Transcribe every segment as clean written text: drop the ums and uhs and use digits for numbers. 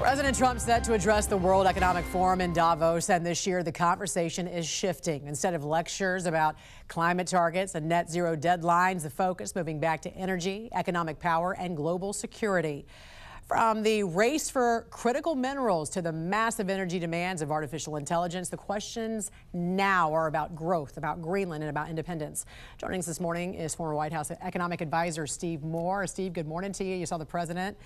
President Trump set to address the World Economic Forum in Davos, and this year the conversation is shifting. Instead of lectures about climate targets and net zero deadlines, the focus moving back to energy, economic power, and global security. From the race for critical minerals to the massive energy demands of artificial intelligence, the questions now are about growth, about Greenland, and about independence. Joining us this morning is former White House economic advisor Steve Moore. Steve, good morning to you. You saw the president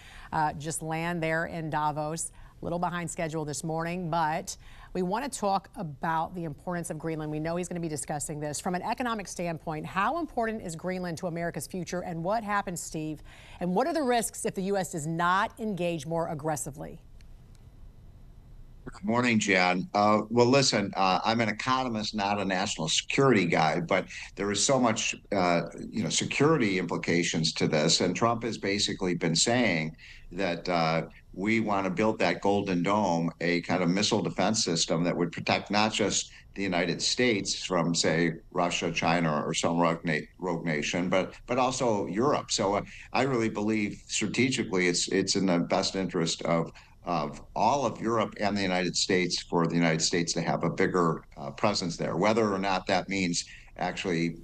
just land there in Davos. A little behind schedule this morning, but we want to talk about the importance of Greenland. We know he's going to be discussing this. From an economic standpoint, how important is Greenland to America's future, and what happens, Steve? And what are the risks if the U.S. does not engage more aggressively? Good morning, Jan. Well, listen, I'm an economist, not a national security guy, but there is so much, security implications to this. And Trump has basically been saying that we want to build that Golden Dome, a kind of missile defense system that would protect not just the United States from, say, Russia, China, or some rogue nation, but also Europe. So I really believe strategically it's in the best interest of all of Europe and the United States for the United States to have a bigger presence there. Whether or not that means actually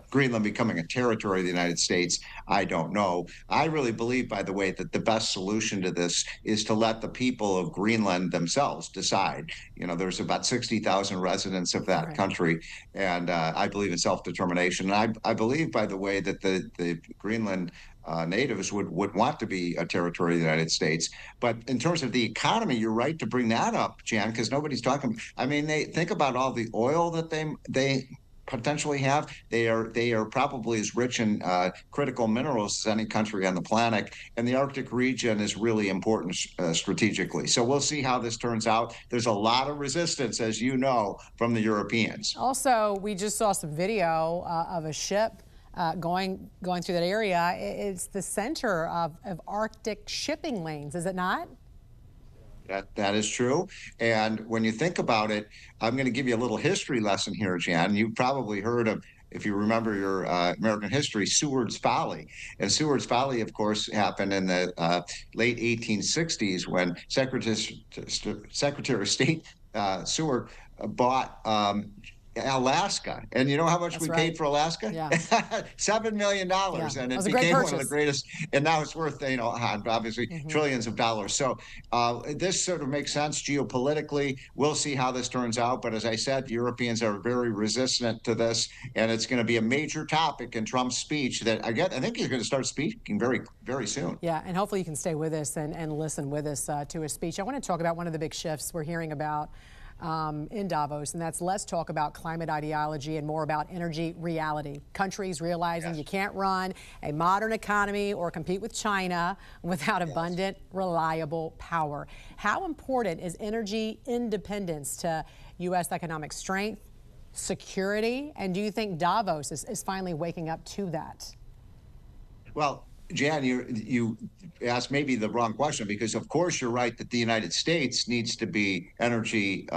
Greenland becoming a territory of the United States, I don't know. I really believe, by the way, that the best solution to this is to let the people of Greenland themselves decide. You know, there's about 60,000 residents of that country, and I believe in self-determination. And I believe, by the way, that the Greenland natives would want to be a territory of the United States. But in terms of the economy, you're right to bring that up, Jan, because nobody's talking. I mean, they think about all the oil that they potentially have. They are probably as rich in critical minerals as any country on the planet, and the Arctic region is really important strategically. So we'll see how this turns out. There's a lot of resistance, as you know, from the Europeans. Also, we just saw some video of a ship going through that area. It's the center of Arctic shipping lanes, is it not? That is true. And when you think about it, I'm going to give you a little history lesson here, Jan. You've probably heard of, if you remember your American history, Seward's Folly. And Seward's Folly, of course, happened in the late 1860s when Secretary of State Seward bought Alaska. And you know how much we paid for Alaska? Yeah. $7 million. Yeah. And it became one of the greatest. And now it's worth, obviously trillions of dollars. So this sort of makes sense geopolitically. We'll see how this turns out. But as I said, the Europeans are very resistant to this. And it's going to be a major topic in Trump's speech that I think he's going to start speaking very, very soon. Yeah. And hopefully you can stay with us and listen with us to his speech. I want to talk about one of the big shifts we're hearing about in Davos, and that's less talk about climate ideology and more about energy reality. Countries realizing you can't run a modern economy or compete with China without abundant, reliable power. How important is energy independence to U.S. economic strength, security, and do you think Davos is finally waking up to that? Well, Jan, you asked maybe the wrong question, because of course you're right that the United States needs to be energy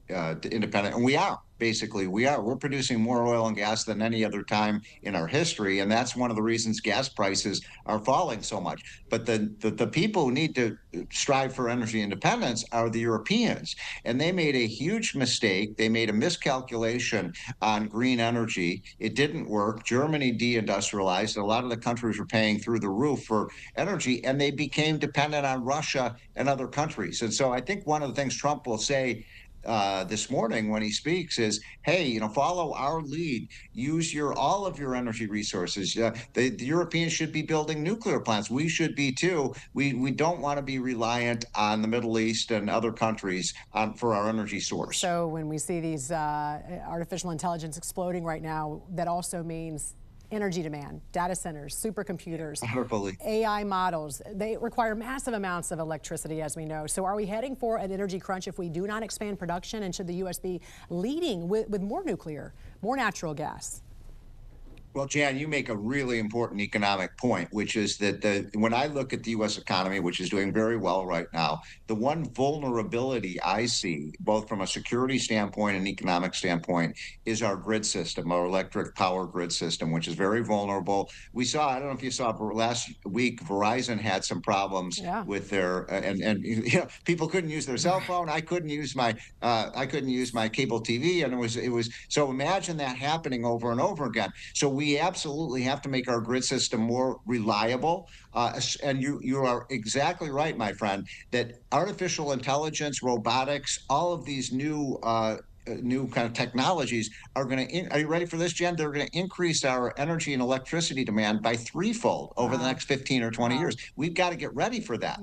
independent, and we are. Basically, we're producing more oil and gas than any other time in our history, and that's one of the reasons gas prices are falling so much. But the people who need to strive for energy independence are the Europeans, and they made a huge mistake. They made a miscalculation on green energy. It didn't work. Germany deindustrialized. A lot of the countries were paying through the roof for energy, and they became dependent on Russia and other countries. And so I think one of the things Trump will say this morning when he speaks is, hey, follow our lead, use all of your energy resources. The Europeans should be building nuclear plants. We should be too. We don't want to be reliant on the Middle East and other countries for our energy source. So when we see these artificial intelligence exploding right now, that also means energy demand, data centers, supercomputers, AI models. They require massive amounts of electricity, as we know. So are we heading for an energy crunch if we do not expand production? And should the U.S. be leading with more nuclear, more natural gas? Well, Jan, you make a really important economic point, which is that when I look at the U.S. economy, which is doing very well right now, the one vulnerability I see, both from a security standpoint and economic standpoint, is our grid system, our electric power grid system, which is very vulnerable. We saw, I don't know if you saw last week, Verizon had some problems Yeah. with their and people couldn't use their cell phone. I couldn't use my cable TV, and it was so imagine that happening over and over again. So we absolutely have to make our grid system more reliable. And you are exactly right, my friend, that artificial intelligence, robotics, all of these new kind of technologies are going to. Are you ready for this, Jen? They're going to increase our energy and electricity demand by threefold over the Wow. next 15 or 20 years. Wow. We've got to get ready for that.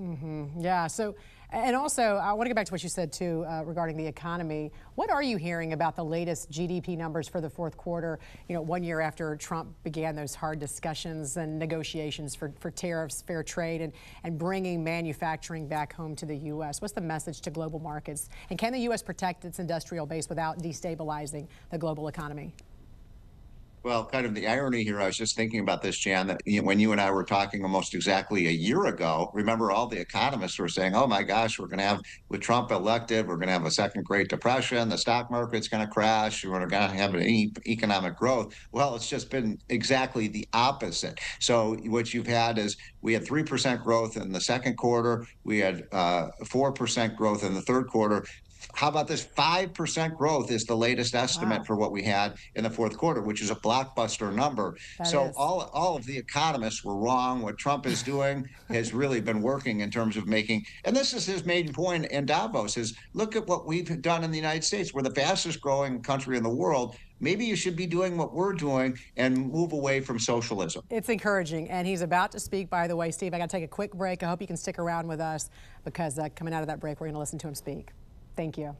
Yeah. So, and also, I want to get back to what you said too regarding the economy. What are you hearing about the latest GDP numbers for the fourth quarter? You know, 1 year after Trump began those hard discussions and negotiations for tariffs, fair trade, and bringing manufacturing back home to the U.S. What's the message to global markets? And can the U.S. protect its industrial base without destabilizing the global economy? Well, kind of the irony here, I was just thinking about this, Jan, that when you and I were talking almost exactly a year ago, remember all the economists were saying, oh my gosh, we're going to have, with Trump elected, we're going to have a second Great Depression, the stock market's going to crash, we're going to have any economic growth. Well, it's just been exactly the opposite. So what you've had is we had 3% growth in the second quarter, we had 4% growth in the third quarter. How about this? 5% growth is the latest estimate Wow, for what we had in the fourth quarter, which is a blockbuster number. that So is. all of the economists were wrong. What Trump is doing has really been working in terms of making, and this is his main point in Davos, is look at what we've done in the United States. We're the fastest growing country in the world. Maybe you should be doing what we're doing and move away from socialism. It's encouraging. And he's about to speak, by the way. Steve, I got to take a quick break. I hope you can stick around with us because coming out of that break, we're going to listen to him speak. Thank you.